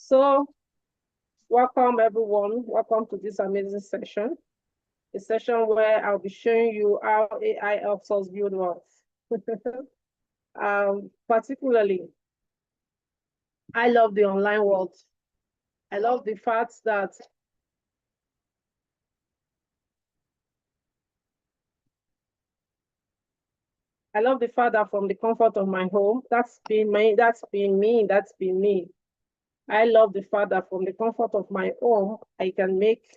So, welcome everyone. Welcome to this amazing session. A session where I'll be showing you how AI helps us build wealth. Particularly, I love the online world. I love the fact that from the comfort of my home, that's been me. I love the fact that from the comfort of my home, I can make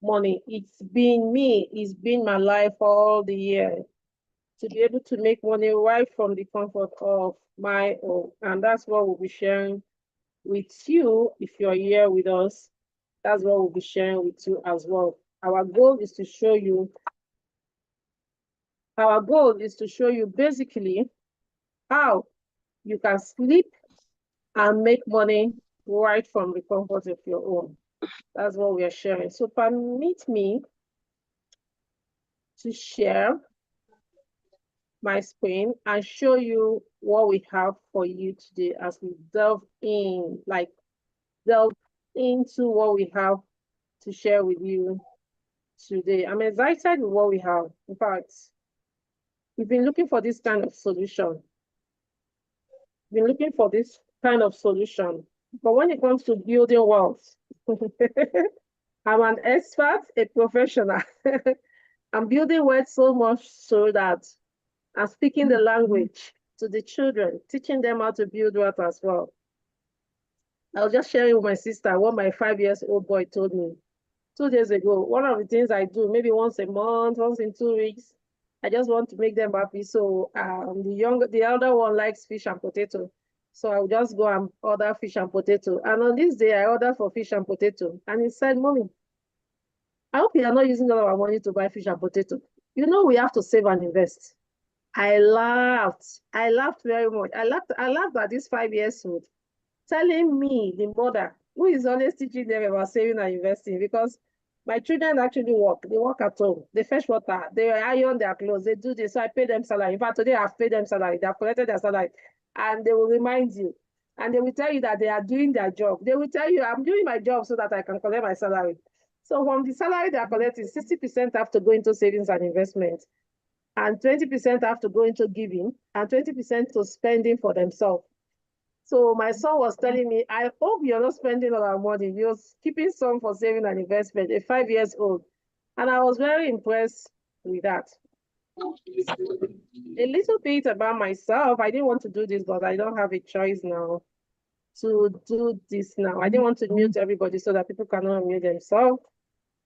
money. It's been me. It's been my life all the year to be able to make money right from the comfort of my home. And that's what we'll be sharing with you. If you're here with us, that's what we'll be sharing with you as well. Our goal is to show you basically how you can sleep and make money right from the comfort of your home. That's what we are sharing. So permit me to share my screen and show you what we have for you today as we delve into what we have to share with you today. I'm excited with what we have. In fact, we've been looking for this kind of solution. But when it comes to building wealth, I'm an expert, a professional. I'm building wealth so much so that I'm speaking the language to the children, teaching them how to build wealth as well. I was just sharing with my sister what my 5-year-old boy told me 2 days ago. One of the things I do, maybe once a month, once in 2 weeks, I just want to make them happy. So the elder one likes fish and potato. So I'll just go and order fish and potato. And on this day, I ordered for fish and potato. And he said, Mommy, I hope you are not using all our money to buy fish and potato. You know, we have to save and invest. I laughed. I laughed very much. I laughed at this 5 years old telling me, the mother, who is always teaching them about saving and investing, because my children actually work. They work at home. They fetch water. They iron their clothes. They do this. So I pay them salary. In fact, today I've paid them salary. They have collected their salary. And they will remind you. And they will tell you that they are doing their job. They will tell you, I'm doing my job so that I can collect my salary. So from the salary they are collecting, 60% have to go into savings and investment. And 20% have to go into giving. And 20% to spending for themselves. So my son was telling me, I hope you're not spending all our money. You're keeping some for saving and investment, a 5 years old. And I was very impressed with that. A little bit about myself. I didn't want to do this, but I don't have a choice now to do this now. I didn't want to mute everybody so that people cannot mute themselves.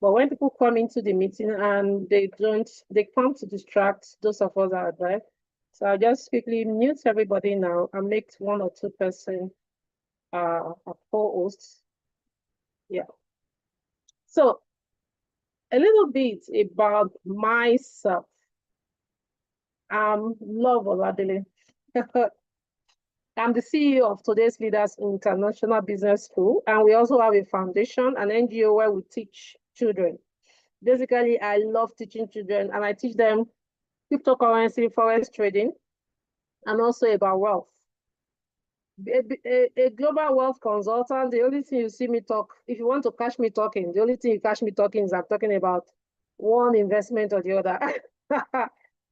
But when people come into the meeting and they come to distract those of us that are there. So I'll just quickly mute everybody now and make one or two person a co-hosts. Yeah. So a little bit about myself. I'm Love Oladele. I'm the CEO of Today's Leaders International Business School, and we also have a foundation, an NGO where we teach children. Basically, I love teaching children, and I teach them cryptocurrency, forex trading, and also about wealth. A global wealth consultant, the only thing you see me talk, if you want to catch me talking, the only thing you catch me talking is I'm talking about one investment or the other.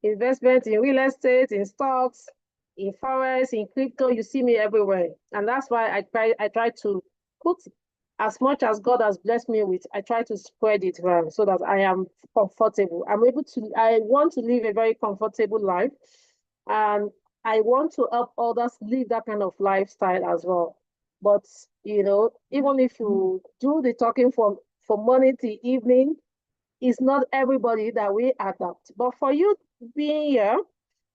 Investment in real estate, in stocks, in forex, in crypto, you see me everywhere. And that's why I try to put as much as God has blessed me with, I try to spread it around so that I am comfortable. I want to live a very comfortable life. And I want to help others live that kind of lifestyle as well. But, even if you do the talking from morning to evening, it's not everybody that we adapt. But for you being here,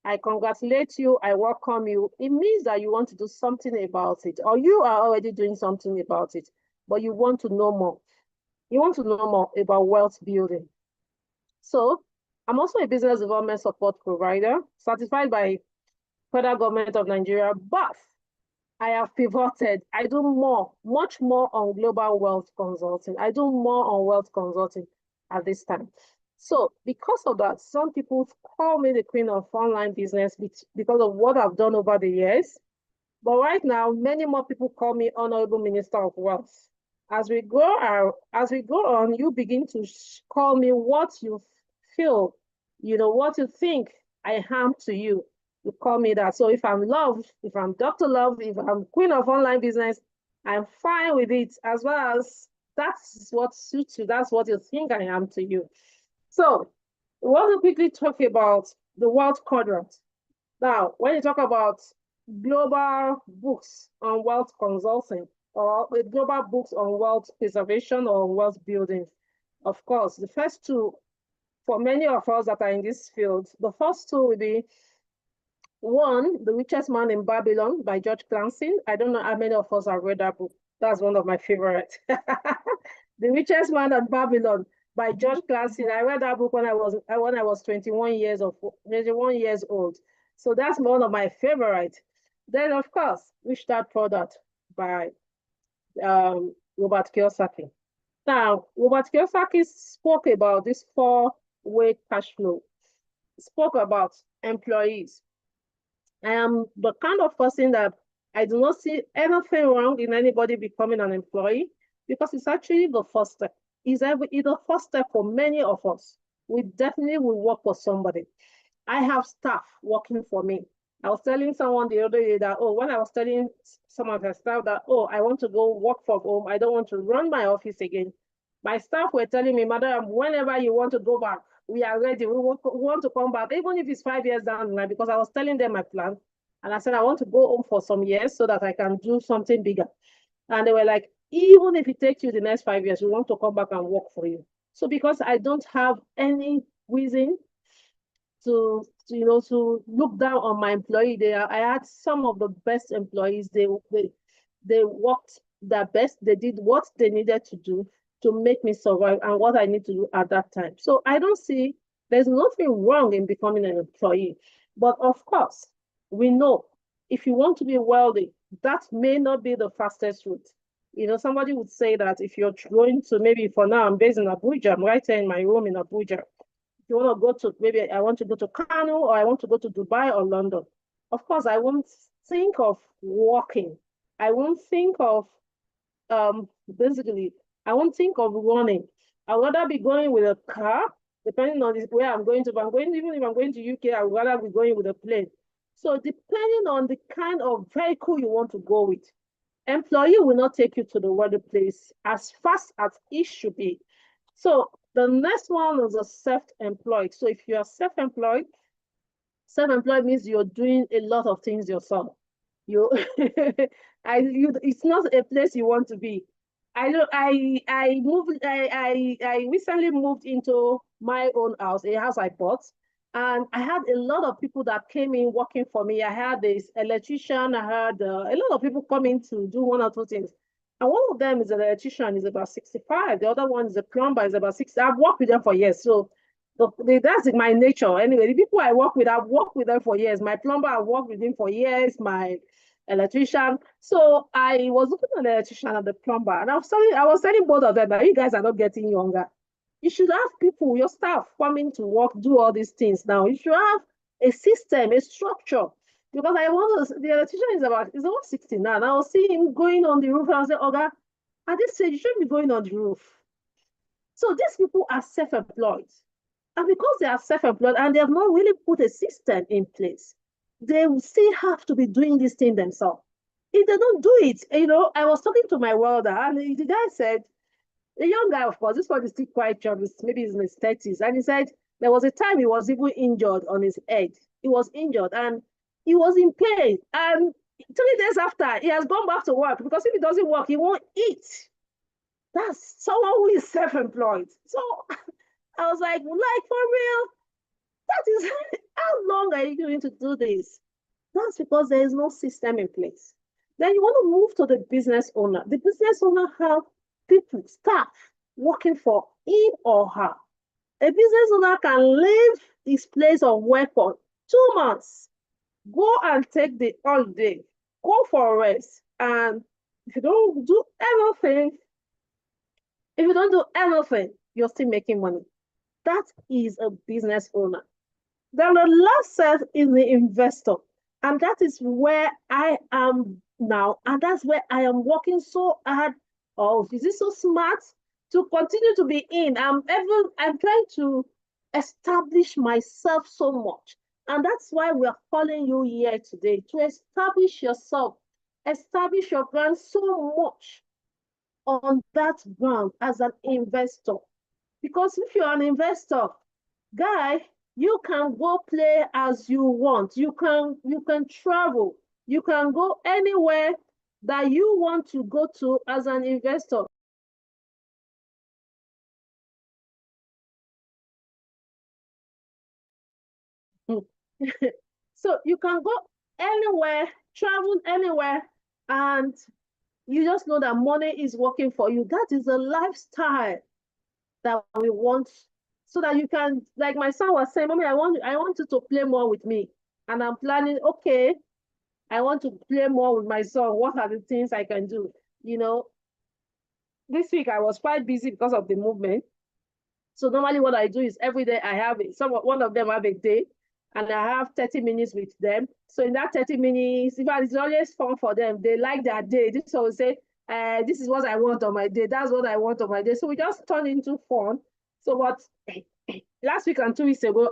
I congratulate you. I welcome you. It means that you want to do something about it, or you are already doing something about it, but you want to know more. You want to know more about wealth building. So I'm also a business development support provider, certified by Federal Government of Nigeria, but I have pivoted. I do much more on global wealth consulting. I do more on wealth consulting at this time. So because of that, some people call me the queen of online business because of what I've done over the years. But right now, many more people call me Honorable Minister of Wealth. As we go on, you begin to call me what you feel, what you think I am to you. You call me that. So if I'm Love, if I'm Dr. Love, if I'm Queen of Online Business, I'm fine with it, as well as that's what suits you. That's what you think I am to you. So we want to quickly talk about the wealth quadrant. Now, when you talk about global books on wealth consulting or global books on wealth preservation or wealth building, of course, the first two, for many of us that are in this field, the first two will be one, The Richest Man in Babylon by George Clason. I don't know how many of us have read that book. That's one of my favorites. The Richest Man in Babylon by George Clason. I read that book when I was 21 years old. So that's one of my favorites. Then, of course, Rich Dad Poor Dad by Robert Kiyosaki. Now, Robert Kiyosaki spoke about this four-way cash flow. He spoke about employees. I am the kind of person that I do not see anything wrong in anybody becoming an employee because it's actually the first step. It's the first step for many of us. We definitely will work for somebody. I have staff working for me. I was telling someone the other day that, when I was telling some of the staff that, I want to go work from home. I don't want to run my office again. My staff were telling me, Madam, whenever you want to go back, we are ready. We want to come back, even if it's 5 years down the line, because I was telling them my plan. And I said, I want to go home for some years so that I can do something bigger. And they were like, even if it takes you the next 5 years, we want to come back and work for you. So because I don't have any reason to look down on my employee, I had some of the best employees. They worked their best. They did what they needed to do to make me survive and what I need to do at that time. So I don't see there's nothing wrong in becoming an employee. But of course, we know if you want to be wealthy, that may not be the fastest route. Somebody would say that if you're going to, maybe for now, I'm based in Abuja, I'm right here in my room in Abuja. If you want to go to, maybe I want to go to Kano or I want to go to Dubai or London. Of course, I won't think of walking. I won't think of basically, I won't think of running. I'd rather be going with a car, depending on where I'm going to. Even if I'm going to UK, I'd rather be going with a plane. So depending on the kind of vehicle you want to go with, employee will not take you to the workplace as fast as it should be. So the next one is a self-employed. So if you are self-employed means you're doing a lot of things yourself. It's not a place you want to be. I recently moved into my own house, a house I bought, and I had a lot of people that came in working for me. I had this electrician, I had a lot of people coming to do one or two things. And one of them is an electrician, is about 65. The other one is a plumber, is about 60. I've worked with them for years. So that's my nature. Anyway, the people I work with, I've worked with them for years. My plumber, I've worked with him for years. My electrician. So I was looking at the electrician and the plumber, and I was telling both of them that you guys are not getting younger. You should have people, your staff, coming to work, do all these things now. You should have a system, a structure. Because the electrician is about 69. I was seeing him going on the roof, and I said, Oga, at this stage, you shouldn't be going on the roof. So these people are self-employed. And because they are self-employed and they have not really put a system in place, they will still have to be doing this thing themselves. If they don't do it, I was talking to my welder, and the guy said, the young guy, of course, this one is still quite young, maybe he's in his 30s, and he said there was a time he was even injured on his head. He was injured and he was in pain. And 3 days after, he has gone back to work because if he doesn't work, he won't eat. That's someone who is self-employed. So I was like for real, that is how long are you going to do this? That's because there is no system in place. Then you want to move to the business owner. The business owner have people, staff working for him or her. A business owner can leave his place of work for 2 months, go and take the holiday, go for a rest, and if you don't do anything, you're still making money. That is a business owner. Then the last set is the investor. And that is where I am now. And that's where I am working so hard. Oh, is it so smart to continue to be in? I'm trying to establish myself so much. And that's why we're calling you here today to establish yourself, establish your brand so much on that ground as an investor. Because if you're an investor, guy, you can go play as you want. You can travel. You can go anywhere that you want to go to as an investor. So you can go anywhere, travel anywhere, and you just know that money is working for you. That is a lifestyle that we want, so that you can, like my son was saying, mommy, I want you to play more with me. And I'm planning, okay, I want to play more with my son. What are the things I can do? You know, this week I was quite busy because of the movement. So normally what I do is every day I have it. One of them have a day, and I have 30 minutes with them. So in that 30 minutes, in fact, it's always fun for them. They like their day. This will say, this is what I want on my day. That's what I want on my day. So we just turn into fun. So what last week and 2 weeks ago,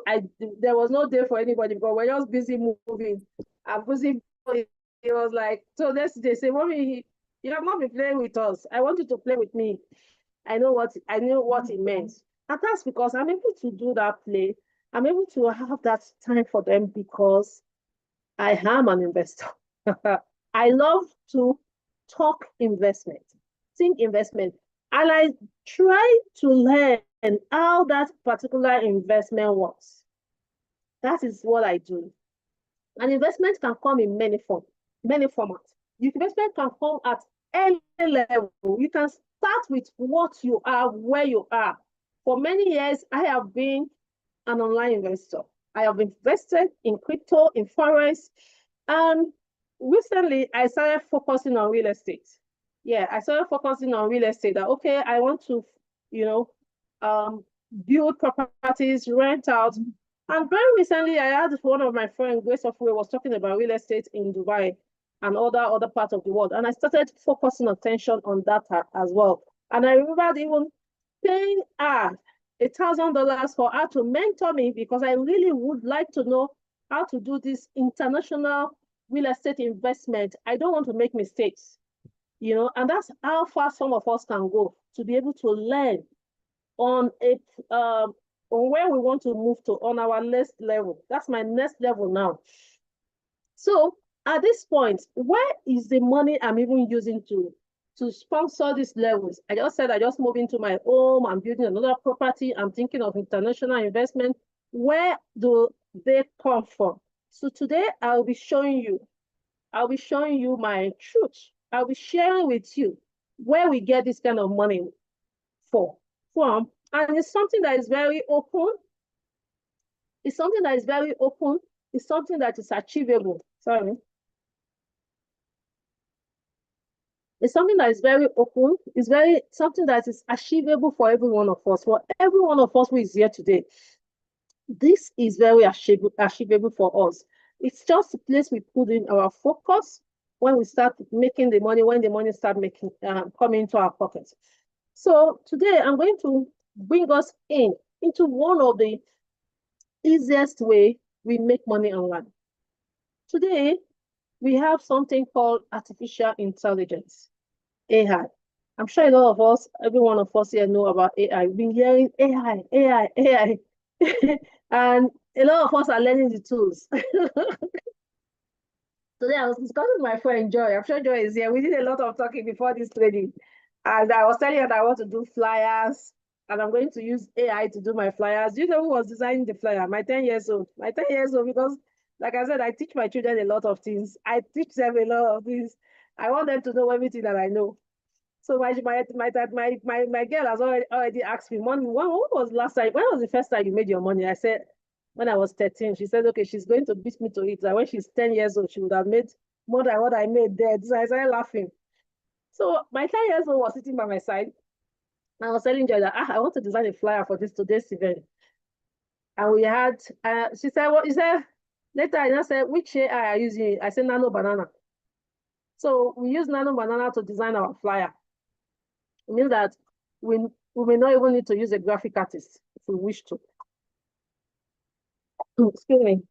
there was no day for anybody because we're just busy moving. I'm busy. It was like, so next day, say, mommy, you have not been playing with us. I want you to play with me. I knew what it meant. And that's because I'm able to do that play. I'm able to have that time for them because I am an investor. I love to talk investment, think investment, and I try to learn how that particular investment works. That is what I do. An investment can come in many formats. The investment can come at any level. You can start with what you are, where you are. For many years, I have been an online investor. I have invested in crypto, in forex, and recently I started focusing on real estate. Yeah, I started focusing on real estate. That okay, I want to, you know, build properties, rent out. And very recently, I had one of my friends, Grace of was talking about real estate in Dubai and other parts of the world. And I started focusing attention on that as well. And I remember even paying her $1,000 for her to mentor me because I really would like to know how to do this international real estate investment. I don't want to make mistakes, and that's how far some of us can go to be able to learn on a on where we want to move to on our next level. That's my next level now. So at this point, where is the money I'm even using to sponsor these levels? I just said I just moved into my home. I'm building another property. I'm thinking of international investment. Where do they come from? So today I'll be showing you my truth. I'll be sharing with you where we get this kind of money from. And it's something that is very open. It's something that is very open. It's something that is achievable. Sorry. It's something that is very open. It's very something that is achievable for every one of us. For every one of us who is here today, this is very achievable for us. It's just a place we put in our focus when we start making the money, when the money start making coming into our pockets. So today I'm going to bring us into one of the easiest way we make money online. Today, we have something called artificial intelligence, AI. I'm sure a lot of us, every one of us here know about AI. We've been hearing AI, AI, AI. And a lot of us are learning the tools. Today, I was discussing with my friend Joy. I'm sure Joy is here. We did a lot of talking before this training. And I was telling her that I want to do flyers, and I'm going to use AI to do my flyers. You know who was designing the flyer? My 10 years old. My 10 years old, because like I said, I teach my children a lot of things. I teach them a lot of things. I want them to know everything that I know. So my girl has already asked me, when was last time? When was the first time you made your money? I said, when I was 13. She said, okay, she's going to beat me to it. That when she's 10 years old, she would have made more than what I made there. So I started laughing. So my 10 years old was sitting by my side. I was telling Joy that I want to design a flyer for today's event. And we had, she said, what is that? Later, I just said, which AI are you using? I said, Nano Banana. So we use Nano Banana to design our flyer. It means that we, we may not even need to use a graphic artist if we wish to. Excuse me.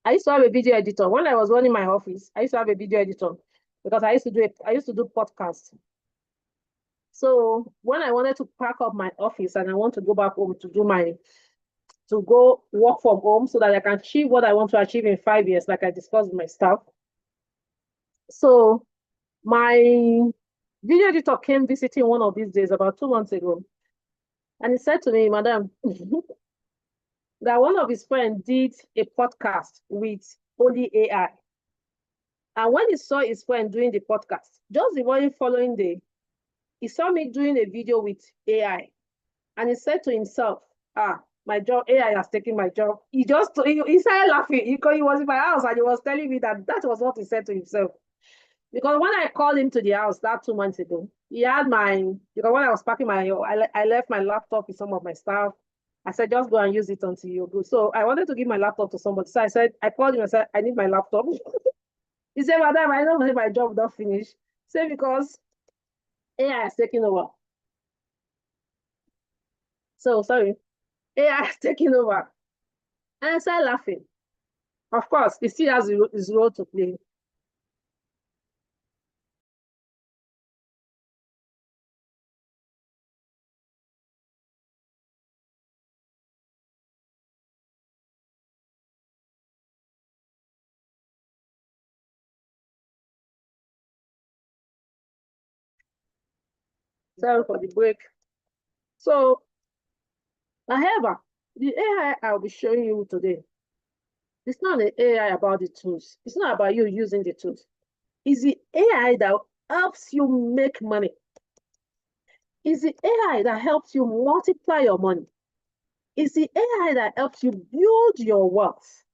I used to have a video editor. When I was running my office, I used to have a video editor because I used to do podcasts. So when I wanted to pack up my office and I want to go back home to go work from home so that I can achieve what I want to achieve in 5 years, like I discussed with my staff. So my video editor came visiting one of these days about 2 months ago. And he said to me, Madam, that one of his friends did a podcast with only AI. And when he saw his friend doing the podcast, just the very following day, he saw me doing a video with AI. And he said to himself, my job, AI has taken my job. He started laughing because he was in my house and he was telling me that was what he said to himself. Because when I called him to the house that 2 months ago, he had because when I was packing I left my laptop with some of my stuff. I said, just go and use it until you're good. So I wanted to give my laptop to somebody. So I called him and said, I need my laptop. He said, Madam, I don't know my job not finished. Say because AI has taken over. So sorry, AI has taken over. And I started laughing. Of course, he still has his role to play. Sorry for the break. So, however, the AI I'll be showing you today, it's not an AI about the tools. It's not about you using the tools. It's the AI that helps you make money. It's the AI that helps you multiply your money. It's the AI that helps you build your wealth.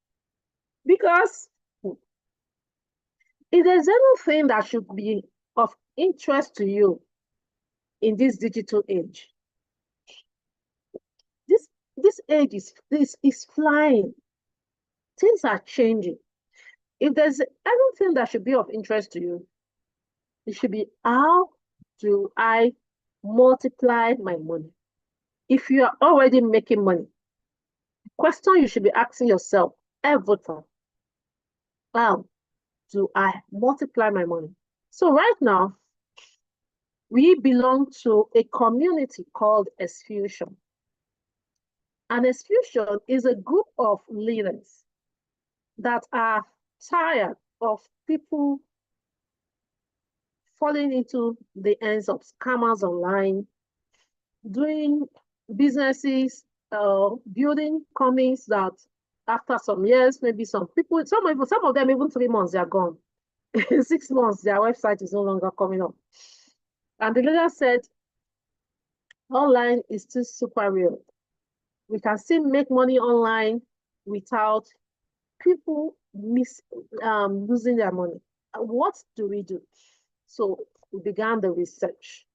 Because if there's anything that should be of interest to you in this digital age, this this age is flying. Things are changing. If there's anything that should be of interest to you, it should be how do I multiply my money? If you are already making money, the question you should be asking yourself every time, how do I multiply my money? So right now, we belong to a community called Exfusion. And Exfusion is a group of leaders that are tired of people falling into the hands of scammers online, doing businesses, building companies that after some years, maybe some of them even 3 months, they are gone. 6 months, their website is no longer coming up. And the leader said, online is still super real. We can still make money online without people losing their money. What do we do? So we began the research.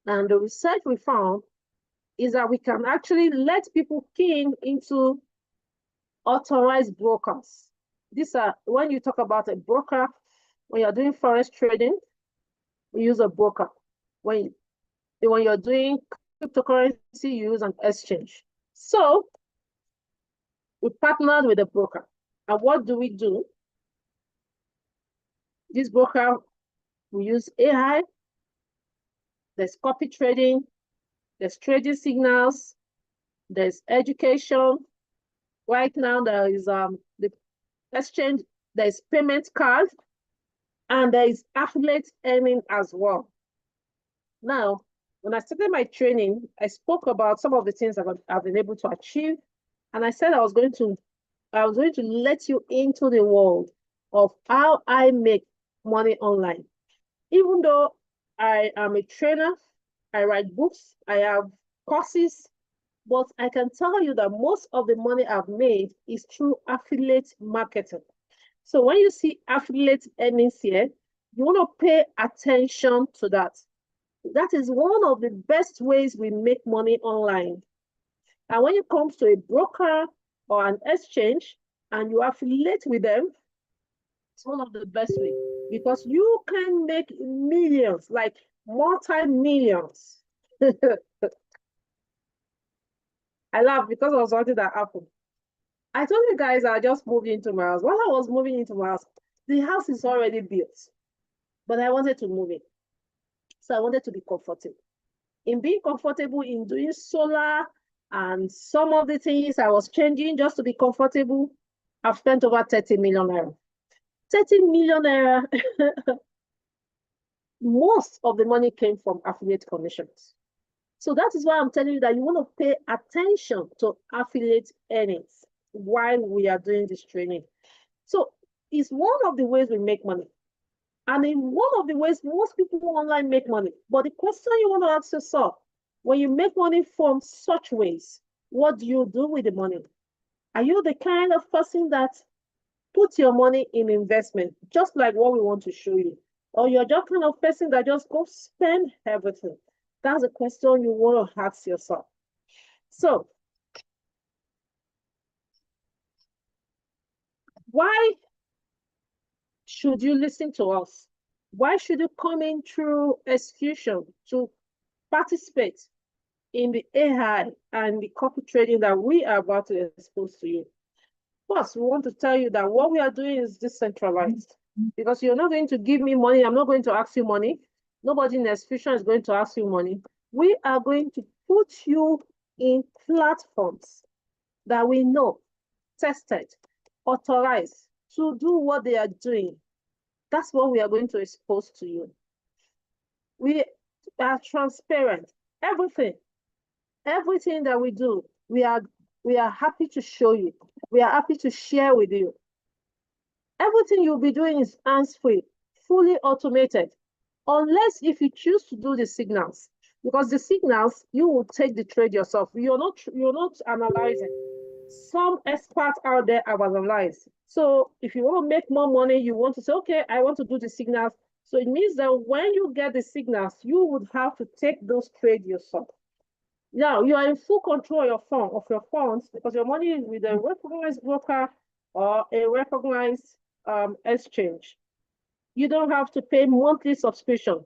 And the research we found is that we can actually let people key into authorized brokers. These are, when you talk about a broker, when you're doing forex trading, we use a broker. When you're doing cryptocurrency, you use an exchange. So we partnered with a broker. And what do we do? This broker, we use AI, there's copy trading, there's trading signals, there's education. Right now, there is the exchange, there's payment card, and there is affiliate earning as well. Now, when I started my training, I spoke about some of the things I've been able to achieve, and I said I was going to let you into the world of how I make money online. Even though I am a trainer, I write books, I have courses, but I can tell you that most of the money I've made is through affiliate marketing. So when you see affiliate earnings here, you want to pay attention to that. That is one of the best ways we make money online. And when it comes to a broker or an exchange, and you affiliate with them, it's one of the best way because you can make millions, like multi-millions. I laugh because of something that happened. I told you guys I just moved into my house. While I was moving into my house, the house is already built, but I wanted to move in. So I wanted to be comfortable. In being comfortable in doing solar and some of the things I was changing just to be comfortable, I've spent over 30 million naira. 30 million naira. Most of the money came from affiliate commissions. So that is why I'm telling you that you want to pay attention to affiliate earnings while we are doing this training. So it's one of the ways we make money. And in one of the ways most people online make money. But the question you want to ask yourself, when you make money from such ways, what do you do with the money? Are you the kind of person that puts your money in investment, just like what we want to show you? Or you're just kind of person that just go spend everything? That's a question you want to ask yourself. So, why should you listen to us? Why should you come in through execution to participate in the AI and the copy trading that we are about to expose to you? First, we want to tell you that what we are doing is decentralized because you're not going to give me money. I'm not going to ask you money. Nobody in execution is going to ask you money. We are going to put you in platforms that we know, tested, authorized to do what they are doing. That's what we are going to expose to you. We are transparent. Everything that we do, we are happy to show you. We are happy to share with you. Everything you'll be doing is hands-free, fully automated, unless if you choose to do the signals, because the signals you will take the trade yourself. You're not analyzing. Some experts out there have analyzed. So if you want to make more money, you want to say, okay, I want to do the signals. So it means that when you get the signals, you would have to take those trades yourself. Now you are in full control of your funds because your money is with a recognized broker or a recognized exchange. You don't have to pay monthly subscription.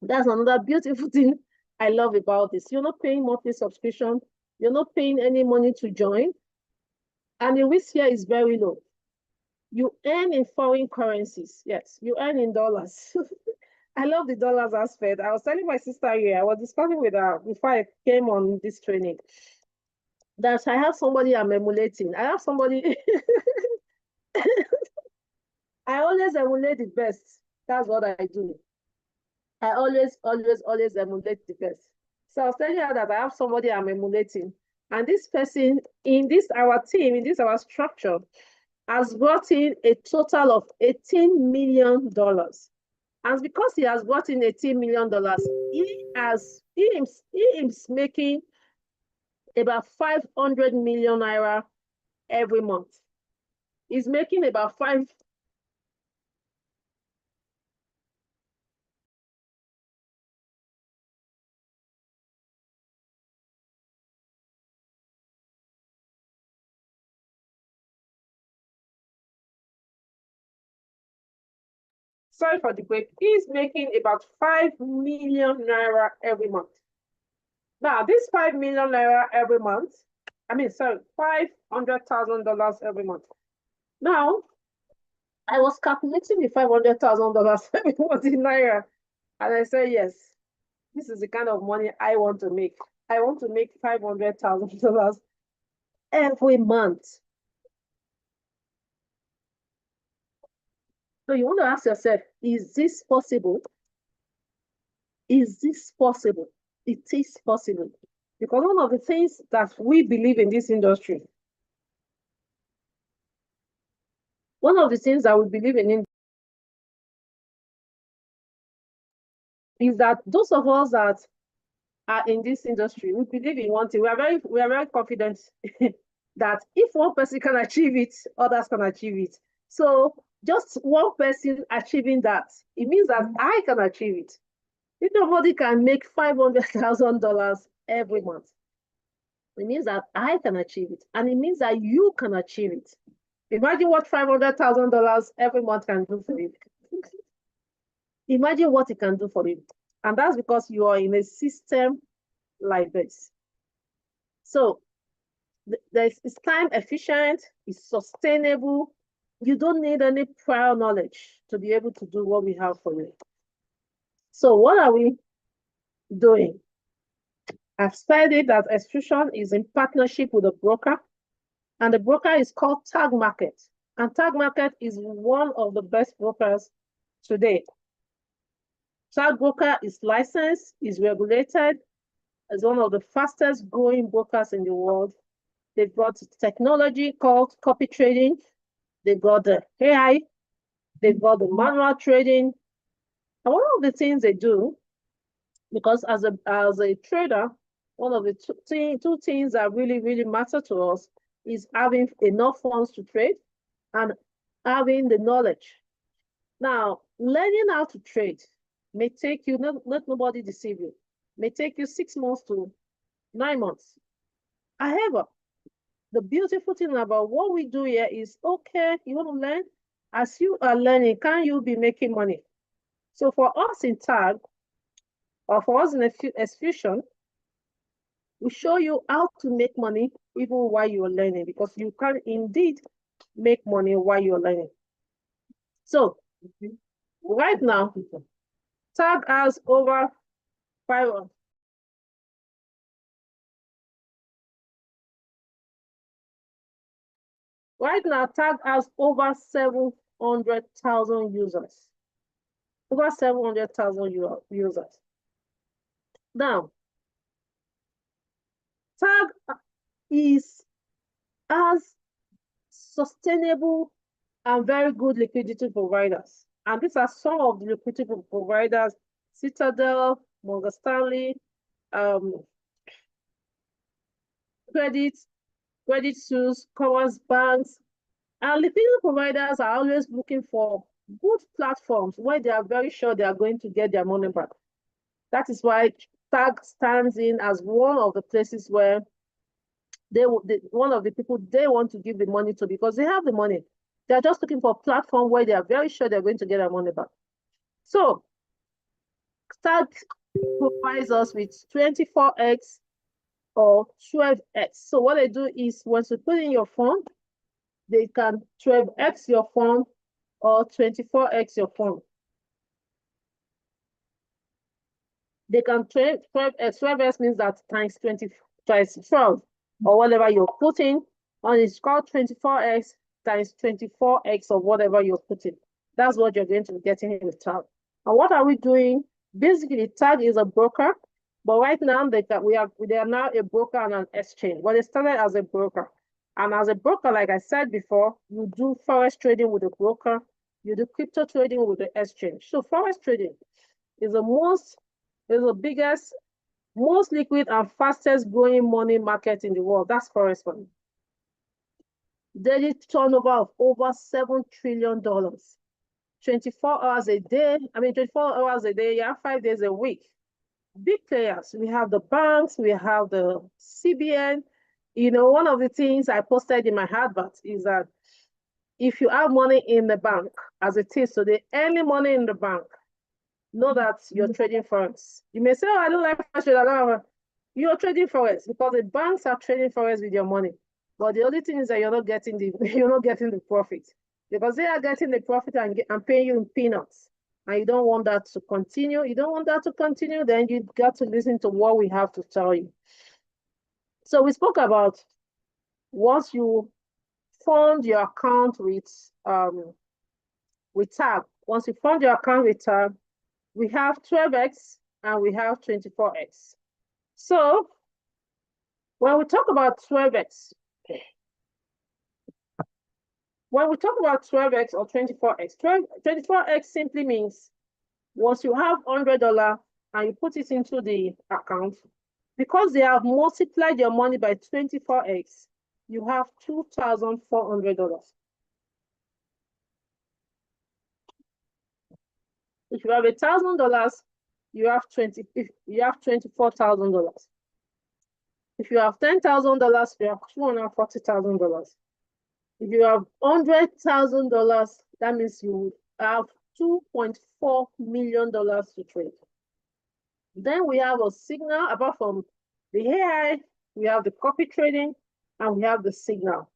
That's another beautiful thing I love about this. You're not paying monthly subscription. You're not paying any money to join. And the risk here is very low. You earn in foreign currencies. Yes, you earn in dollars. I love the dollars aspect. I was telling my sister here, I was discussing with her before I came on this training, that I have somebody I'm emulating. I have somebody, I always emulate the best. That's what I do. I always emulate the best. So I was telling her that I have somebody I'm emulating. And this person in this our team, in this our structure, has brought in a total of $18 million. And because he has brought in $18 million, he is making about 500 million naira every month. He's making about five. Sorry for the break. He's making about 5 million naira every month. Now, this 5 million naira every month, sorry, $500,000 every month. Now, I was calculating the $500,000 every month in naira, and I said, yes, this is the kind of money I want to make. I want to make $500,000 every month. So you want to ask yourself, is this possible? Is this possible? It is possible. Because one of the things that we believe in this industry, one of the things that we believe in is that those of us that are in this industry, we believe in one thing. We are very confident that if one person can achieve it, others can achieve it. So just one person achieving that, it means that I can achieve it. If nobody can make $500,000 every month, it means that I can achieve it. And it means that you can achieve it. Imagine what $500,000 every month can do for you. Imagine what it can do for you. And that's because you are in a system like this. So it's time efficient, it's sustainable. You don't need any prior knowledge to be able to do what we have for you. So what are we doing? I've said it that Extrusion is in partnership with a broker, and the broker is called Tag Market. And Tag Market is one of the best brokers today. Tag Broker is licensed, is regulated, is one of the fastest growing brokers in the world. They've got technology called copy trading. They've got the AI. They've got the manual trading. And one of the things they do, because as a trader, one of the two things that really, really matter to us is having enough funds to trade and having the knowledge. Now, learning how to trade may take you, let nobody deceive you, may take you 6 months to 9 months. However, the beautiful thing about what we do here is, okay, you want to learn? As you are learning, can you be making money? So for us in TAG, or for us in Extrusion, we show you how to make money even while you're learning, because you can indeed make money while you're learning. So right now, TAG has over 5. Right now, TAG has over 700,000 users. Over 700,000 users. Now, TAG is as sustainable and very good liquidity providers. And these are some of the liquidity providers: Citadel, Morgan Stanley, Credit Suisse, Commerce Banks. And liquidity providers are always looking for good platforms where they are very sure they are going to get their money back. That is why TAG stands in as one of the places where one of the people they want to give the money to, because they have the money. They're just looking for a platform where they are very sure they're going to get their money back. So TAG provides us with 24x or 12x. So what they do is, once you put in your fund, they can 12x your fund or 24x your fund. They can 12x. 12x means that times 20, times 12, or whatever you're putting, and it's called 24x times 24x of whatever you're putting. That's what you're going to be getting with TAG. And what are we doing? Basically, TAG is a broker, but right now they are now a broker and an exchange. But they started as a broker. And as a broker, like I said before, you do forex trading with a broker, you do crypto trading with the exchange. So forex trading is the biggest, most liquid and fastest growing money market in the world. That's forex money. Daily turnover of over $7 trillion. 24 hours a day. 24 hours a day, yeah, 5 days a week. Big players. We have the banks, we have the CBN. One of the things I posted in my advert is that if you have money in the bank, as it is today, any money in the bank, know that you're trading forex. You may say, oh, I don't like forex. You're trading forex because the banks are trading forex with your money. But the only thing is that you're not getting the profit, because they are getting the profit and paying you in peanuts. And you don't want that to continue. You don't want that to continue, then you got to listen to what we have to tell you. So we spoke about, once you fund your account with TAG, once you fund your account with TAG, we have 12x and we have 24x. So when we talk about 12x, or 24x, 24x simply means once you have $100 and you put it into the account, because they have multiplied your money by 24x, you have $2,400. If you have $1,000, you have $24,000. If you have $10,000, you have $240,000. If you have $100,000, that means you have $2.4 million to trade. Then we have a signal. Apart from the AI, we have the copy trading, and we have the signal.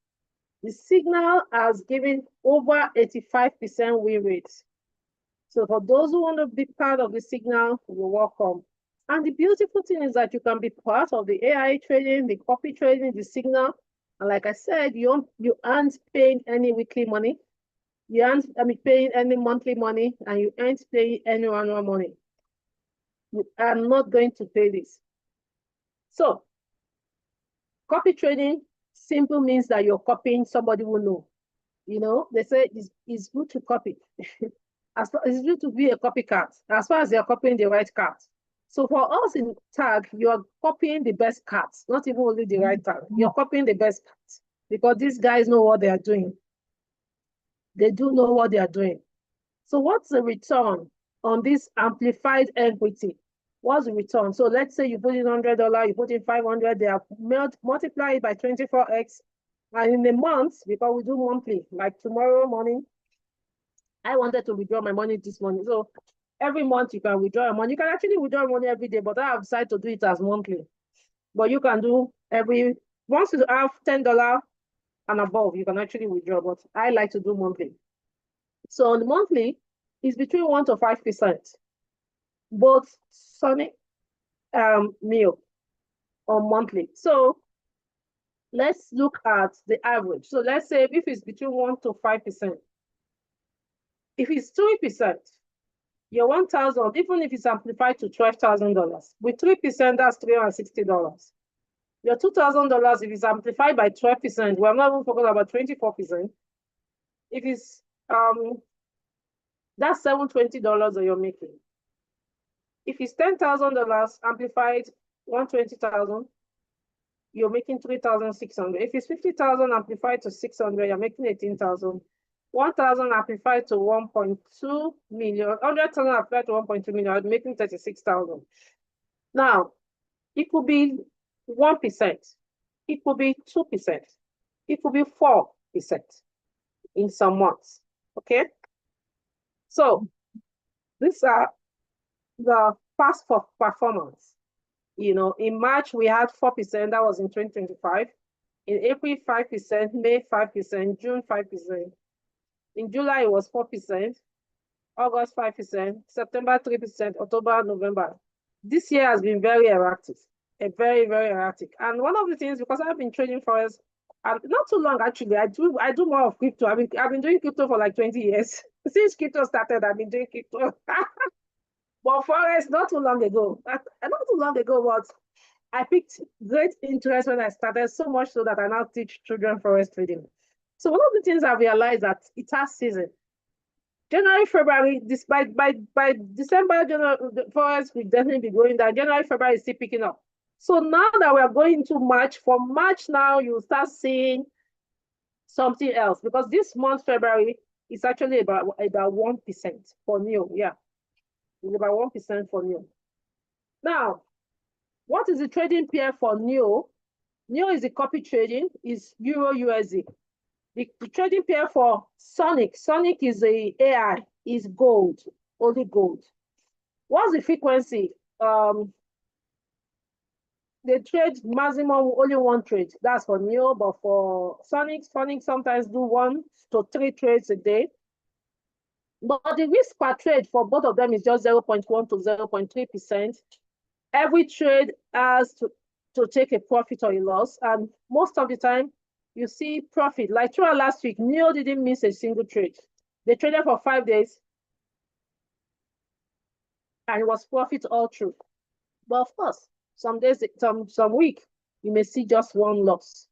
The signal has given over 85% win rates. So for those who want to be part of the signal, you're welcome. And the beautiful thing is that you can be part of the AI trading, the copy trading, the signal. And like I said, you aren't paying any weekly money. You aren't paying any monthly money, and you aren't paying any annual money. You are not going to pay this. So copy trading simple means that you're copying somebody who know. You know, they say it's good to copy. It's good to be a copycat, as far as you're copying the right cat. So for us in tag, you're copying the best cats, not even only the right tag. You're copying the best cats because these guys know what they are doing. They do know what they are doing. So what's the return on this amplified equity? What's the return? So let's say you put in $100, you put in 500, they have multiplied by 24x. And in a month, because we do monthly, like tomorrow morning, I wanted to withdraw my money this morning. So every month you can withdraw your money. You can actually withdraw money every day, but I have decided to do it as monthly. But you can do once you have $10 and above, you can actually withdraw, but I like to do monthly. So on the monthly, it's between 1 to 5%, both Sonic meal on monthly. So let's look at the average. So let's say if it's between 1 to 5%, if it's 3%, your 1,000, even if it's amplified to $12,000, with 3%, that's $360. Your $2,000, if it's amplified by 12%, we're not even talking about 24%. If it's that's $720 that you're making. If it's $10,000 amplified 120,000, you're making 3,600. If it's 50,000 amplified to 600, you're making 18,000. 1,000 amplified to 1.2 million, 100,000 amplified to 1.2 million, I'm making 36,000. Now, it could be 1%, it could be 2%, it could be 4% in some months. Okay. So these are the past performance. You know, in March we had 4%, that was in 2025. In April, 5%, May, 5%, June, 5%. In July, it was 4%, August, 5%, September, 3%, October, November. This year has been very erratic, very, very erratic. And one of the things, because I've been trading Forex, not too long actually, I do more of crypto. I've been doing crypto for like 20 years. Since crypto started, I've been doing crypto. But Forex, not too long ago, but I picked great interest when I started, so much so that I now teach children Forex trading. So one of the things I realized that it has season. January, February, despite by December, the Forex will definitely be going down. January, February is still picking up. So now that we are going into March, from March now, you start seeing something else, because this month, February, is actually about 1% for new. Yeah, it's about 1% for new. Now, what is the trading pair for new? New is the copy trading, is Euro USD. The trading pair for Sonic is the AI, is gold, only gold. What's the frequency? They trade maximum only one trade. That's for Neo, but for Sonic sometimes do 1 to 3 trades a day. But the risk per trade for both of them is just 0.1 to 0.3%. Every trade has to take a profit or a loss, and most of the time you see profit. Like throughout last week, Neo didn't miss a single trade. They traded for 5 days, and it was profit all through. But of course, some days, some week, you may see just one loss.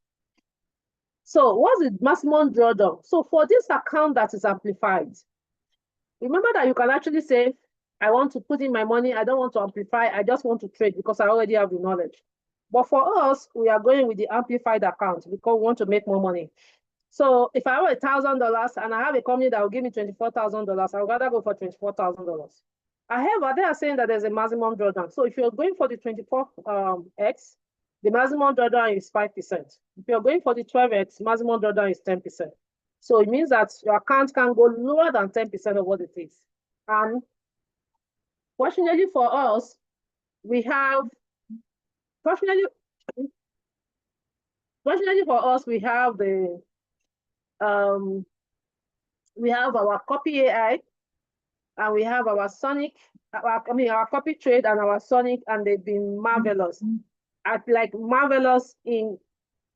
So what's the maximum drawdown? So for this account that is amplified, remember that you can actually say, I want to put in my money, I don't want to amplify, I just want to trade because I already have the knowledge. But for us, we are going with the amplified account because we want to make more money. So if I have $1,000 and I have a company that will give me $24,000, I would rather go for $24,000. However, they are saying that there's a maximum drawdown. So if you're going for the 24x, the maximum drawdown is 5%. If you're going for the 12x, maximum drawdown is 10%. So it means that your account can go lower than 10% of what it is. And fortunately for us, we have, fortunately, fortunately for us, we have our copy AI, and we have our Sonic, our copy trade and our Sonic, and they've been marvelous. Like marvelous in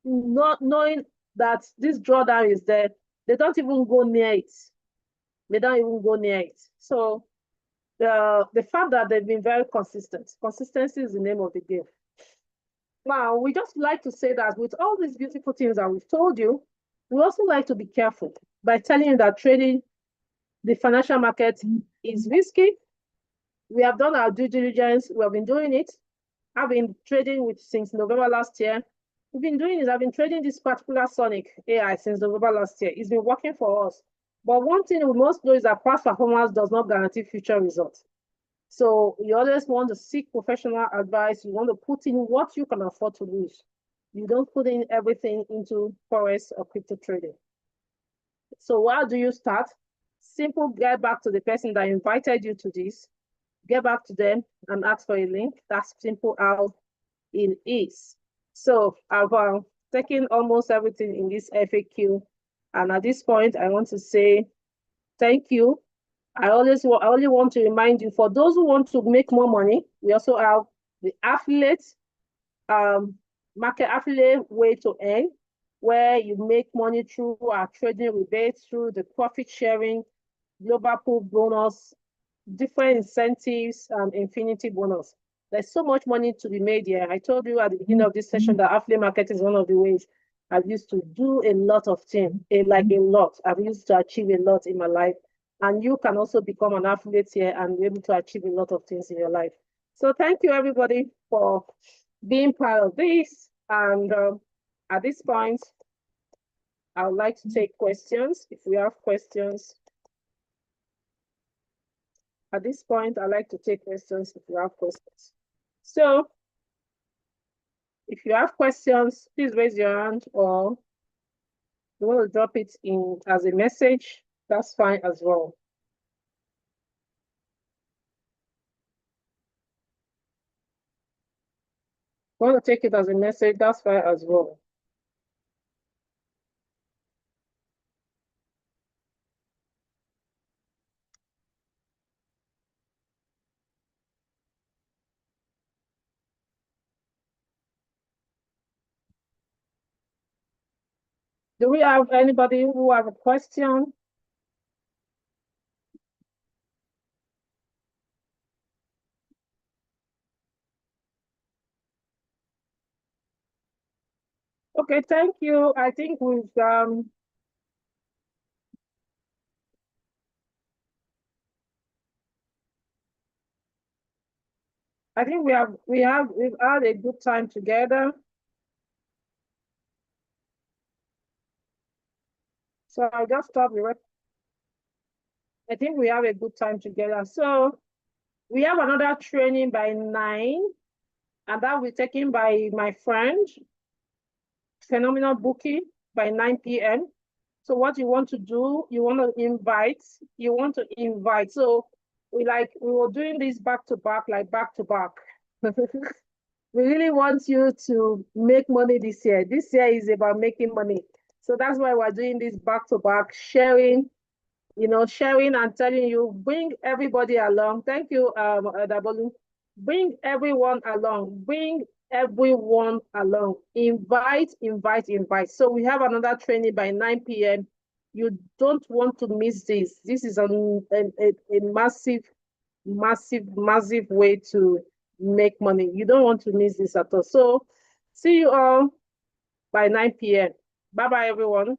not knowing that this drawdown is there. They don't even go near it. They don't even go near it. So the fact that they've been very consistent. Consistency is the name of the game. Now, we just like to say that with all these beautiful things that we've told you, we also like to be careful by telling you that trading the financial market is risky. We have done our due diligence. We have been doing it. I've been trading with since November last year. We've been doing this. I've been trading this particular Sonic AI since November last year. It's been working for us. But one thing we must know is that past performance does not guarantee future results. So you always want to seek professional advice. You want to put in what you can afford to lose. You don't put in everything into forex or crypto trading. So how do you start? Simple, get back to the person that invited you to this. Get back to them and ask for a link. That's simple how it is. So I've taken almost everything in this FAQ. And at this point, I want to say thank you. I only want to remind you, for those who want to make more money, we also have the affiliate, market affiliate way to earn, where you make money through our trading rebates, through the profit sharing, global pool bonus, different incentives, infinity bonus. There's so much money to be made here. I told you at the beginning of this session that affiliate market is one of the ways I've used to do a lot of things, like a lot. I've used to achieve a lot in my life. And you can also become an affiliate here and be able to achieve a lot of things in your life. So thank you, everybody, for being part of this. And at this point, I would like to take questions if we have questions. At this point, I'd like to take questions if you have questions. So if you have questions, please raise your hand, or you want to drop it in as a message, that's fine as well. You want to take it as a message, that's fine as well. Do we have anybody who have a question? Okay, thank you. I think we've we've had a good time together. So I'll just stop the record. I think we have a good time together. So we have another training by 9, and that will be taken by my friend, Phenomenal Bookie, by 9 p.m. So what you want to do, you want to invite. So we were doing this back to back. We really want you to make money this year. This year is about making money. So that's why we're doing this back to back, sharing and telling you, bring everybody along. Thank you, Dabolu. Bring everyone along. Bring everyone along. Invite. So we have another training by 9 p.m. You don't want to miss this. This is a massive way to make money. You don't want to miss this at all. So see you all by 9 p.m. Bye-bye, everyone.